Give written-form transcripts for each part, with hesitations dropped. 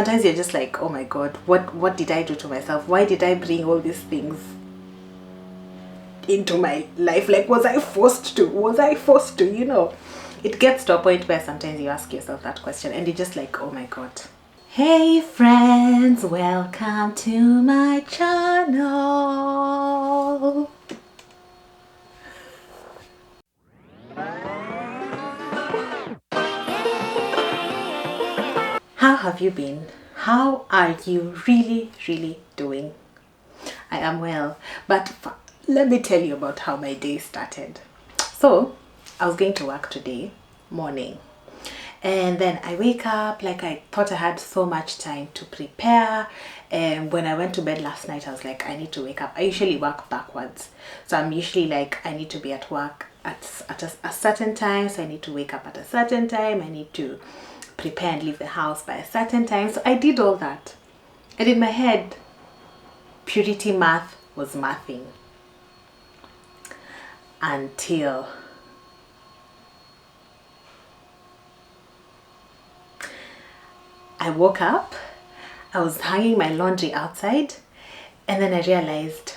Sometimes you're just like, oh my god, what did I do to myself? Why did I bring all these things into my life? Like, was I forced to? You know? It gets to a point where sometimes you ask yourself that question and you're just like, oh my god. Hey friends, welcome to my channel. How have you been? How are you really doing? I am well, but let me tell you about how my day started. So, I was going to work today morning, and then I wake up, like I thought I had so much time to prepare. And when I went to bed last night, I was like, I need to wake up. I usually work backwards, so I'm usually like, I need to be at work at a certain time, so I need to wake up at a certain time. I need to prepare and leave the house by a certain time. So I did all that, and in my head, purity math was mathing until I woke up. I was hanging my laundry outside, and then I realized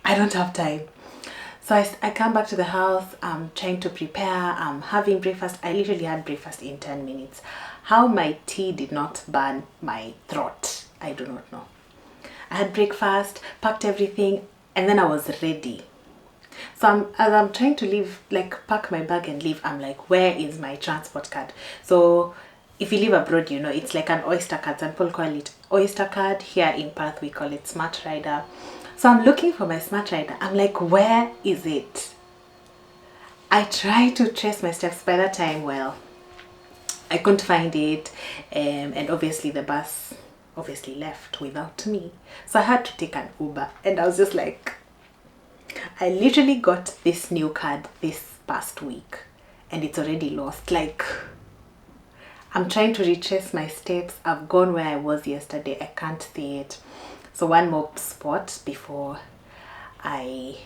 I don't have time. So I come back to the house. I'm trying to prepare. I'm having breakfast. I literally had breakfast in 10 minutes. How my tea did not burn my throat, I do not know. I had breakfast, packed everything, and then I was ready. So as I'm trying to leave, like pack my bag and leave, I'm like, where is my transport card? So if you live abroad, you know, it's like an Oyster card. Some people call it Oyster card. Here in Perth, we call it Smart Rider. So I'm looking for my Smart Rider. I'm like, where is it? I try to trace my steps. By that time, well, I couldn't find it. And obviously the bus obviously left without me. So I had to take an Uber. And I was just like, I literally got this new card this past week. And it's already lost. Like, I'm trying to retrace my steps. I've gone where I was yesterday. I can't see it. So one more spot before I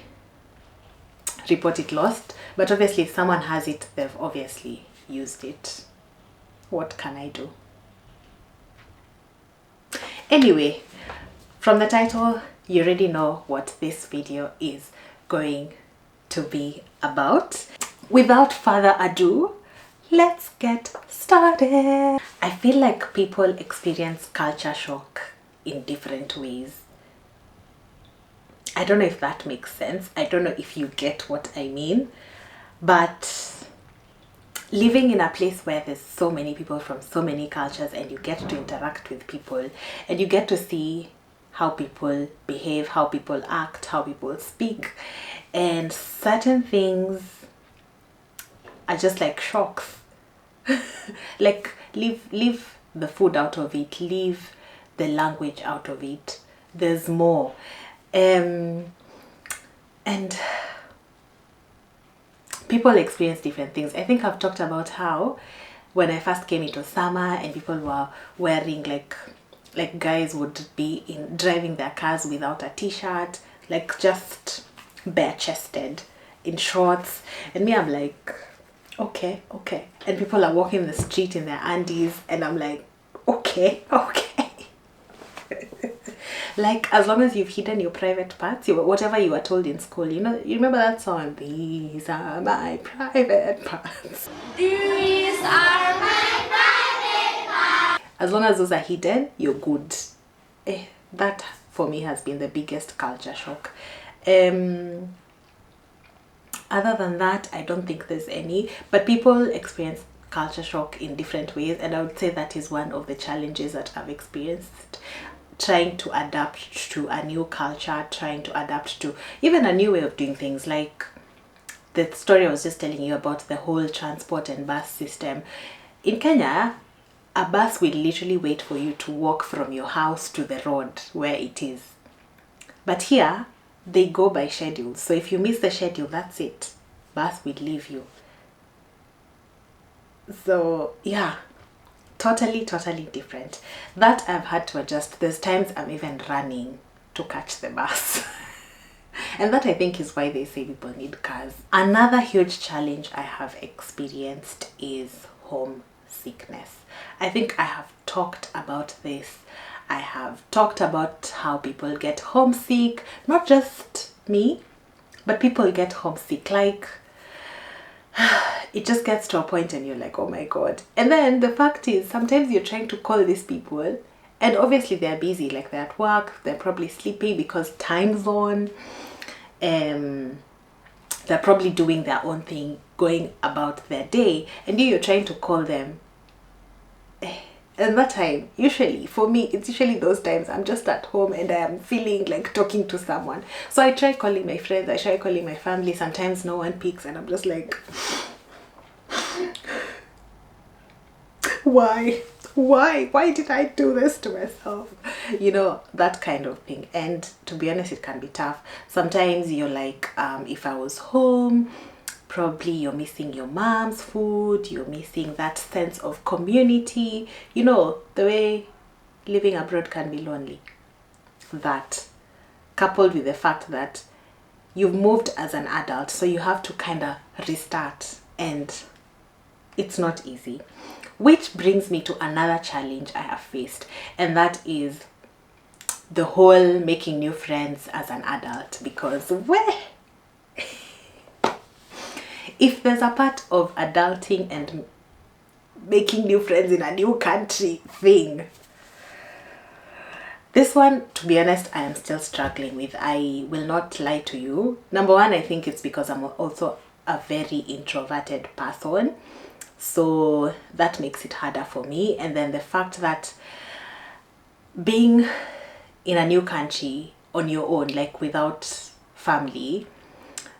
report it lost. But obviously if someone has it, they've obviously used it. What can I do? Anyway, from the title, you already know what this video is going to be about. Without further ado, let's get started. I feel like people experience culture shock in different ways. I don't know if that makes sense. I don't know if you get what I mean, but living in a place where there's so many people from so many cultures and you get to interact with people and you get to see how people behave, how people act, how people speak, and certain things are just like shocks. Like leave the food out of it, leave the language out of it, there's more. And people experience different things. I think I've talked about how when I first came into summer and people were wearing like guys would be in driving their cars without a t-shirt, like just bare chested in shorts, and me, I'm like, okay. And people are walking the street in their undies and I'm like, okay. Like, as long as you've hidden your private parts, whatever you were told in school, you know, you remember that song, these are my private parts. These are my private parts. As long as those are hidden, you're good. That for me has been the biggest culture shock. Other than that, I don't think there's any, but people experience culture shock in different ways, and I would say that is one of the challenges that I've experienced, trying to adapt to a new culture, trying to adapt to even a new way of doing things. Like the story I was just telling you about the whole transport and bus system. In Kenya, a bus will literally wait for you to walk from your house to the road where it is. But here, they go by schedule. So if you miss the schedule, that's it. Bus will leave you. So yeah, totally different. That I've had to adjust. There's times I'm even running to catch the bus. And that, I think, is why they say people need cars. Another huge challenge I have experienced is homesickness. sickness. I think I have talked about this. I have talked about how people get homesick, not just me, but people get homesick. Like, it just gets to a point and you're like, oh my god. And then the fact is, sometimes you're trying to call these people and obviously they're busy, like they're at work, they're probably sleeping because time zone, they're probably doing their own thing, going about their day, and you're trying to call them. And that time, usually for me, it's usually those times I'm just at home and I am feeling like talking to someone. So I try calling my friends, I try calling my family. Sometimes no one picks and I'm just like, why did I do this to myself? You know, that kind of thing. And to be honest, it can be tough. Sometimes you're like, if I was home, probably you're missing your mom's food, you're missing that sense of community, you know, the way living abroad can be lonely. That, coupled with the fact that you've moved as an adult, so you have to kind of restart, and it's not easy. Which brings me to another challenge I have faced, and that is the whole making new friends as an adult. Because if there's a part of adulting and making new friends in a new country thing, this one, to be honest, I am still struggling with. I will not lie to you. Number one, I think it's because I'm also a very introverted person, so that makes it harder for me. And then the fact that being in a new country on your own, like without family,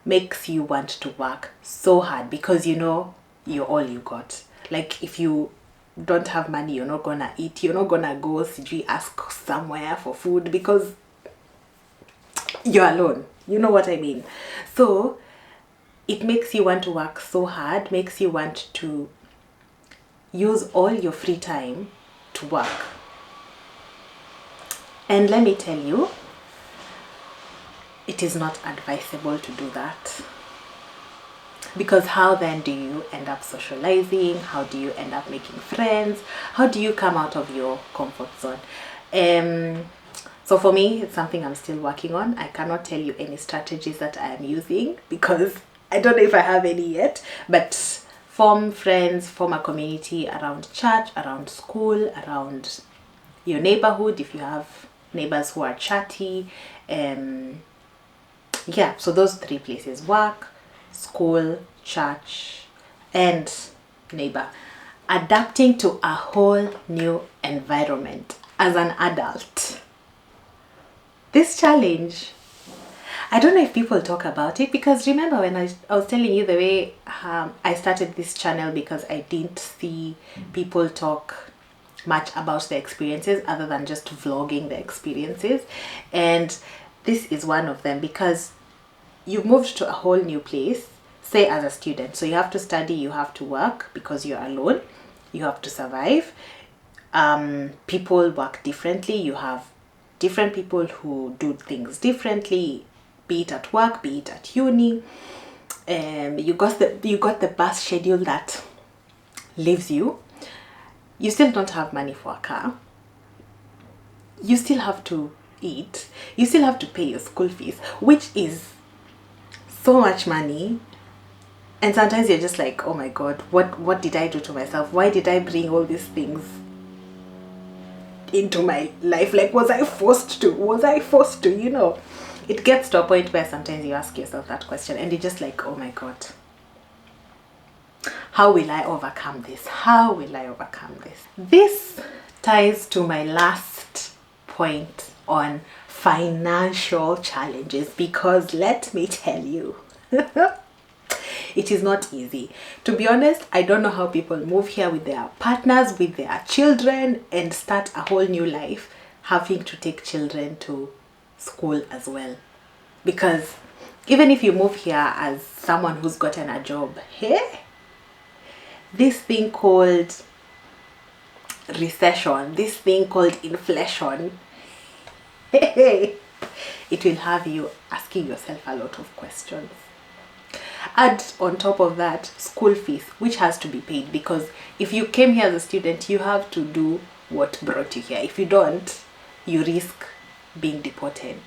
makes you want to work so hard because you know you're all you got. Like, if you don't have money, you're not gonna eat, you're not gonna go ask somewhere for food because you're alone. You know what I mean? So it makes you want to work so hard, makes you want to use all your free time to work. And let me tell you, it is not advisable to do that. Because how then do you end up socializing? How do you end up making friends? How do you come out of your comfort zone? So for me, it's something I'm still working on. I cannot tell you any strategies that I am using because I don't know if I have any yet. But form friends, form a community around church, around school, around your neighborhood if you have neighbors who are chatty. Yeah, so those three places: work, school, church, and neighbor. Adapting to a whole new environment as an adult. This challenge, I don't know if people talk about it, because remember when I was telling you the way I started this channel, because I didn't see people talk much about their experiences other than just vlogging the experiences. And this is one of them, because you moved to a whole new place, say as a student, so you have to study, you have to work because you're alone, you have to survive. People work differently, you have different people who do things differently, be it at work, be it at uni. You got the bus schedule that leaves you. You still don't have money for a car, you still have to eat, you still have to pay your school fees, which is so much money. And sometimes you're just like, oh my god, what did I do to myself? Why did I bring all these things into my life? Like, was I forced to, you know? It gets to a point where sometimes you ask yourself that question and you're just like, oh my god, how will I overcome this? How will I overcome this? This ties to my last point on financial challenges, because let me tell you, it is not easy. To be honest, I don't know how people move here with their partners, with their children, and start a whole new life, having to take children to school as well. Because even if you move here as someone who's gotten a job, hey, this thing called recession, this thing called inflation, hey, it will have you asking yourself a lot of questions. Add on top of that school fees, which has to be paid, because if you came here as a student, you have to do what brought you here. If you don't, you risk being deported.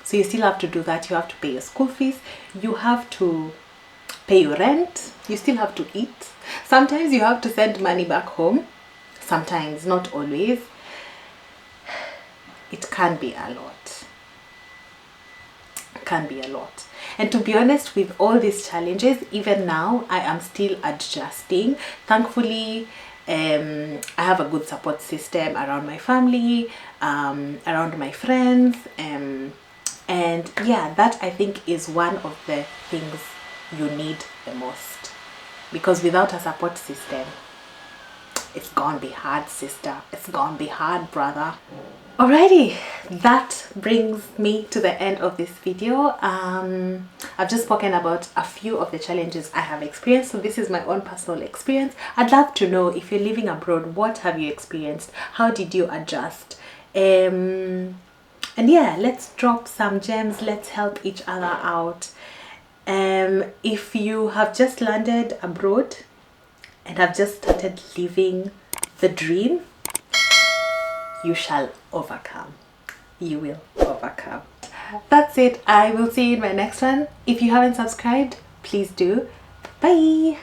So you still have to do that. You have to pay your school fees, you have to pay your rent, you still have to eat. Sometimes you have to send money back home, sometimes, not always. It can be a lot. It can be a lot. And to be honest, with all these challenges, even now, I am still adjusting. Thankfully, I have a good support system around my family, around my friends, and yeah, that I think is one of the things you need the most, because without a support system, it's gonna be hard, sister. It's gonna be hard, brother. Alrighty, that brings me to the end of this video. I've just spoken about a few of the challenges I have experienced, so this is my own personal experience. I'd love to know, if you're living abroad, what have you experienced? How did you adjust? And yeah, let's drop some gems, let's help each other out. If you have just landed abroad and have just started living the dream, you shall overcome. You will overcome. That's it. I will see you in my next one. If you haven't subscribed, please do. Bye.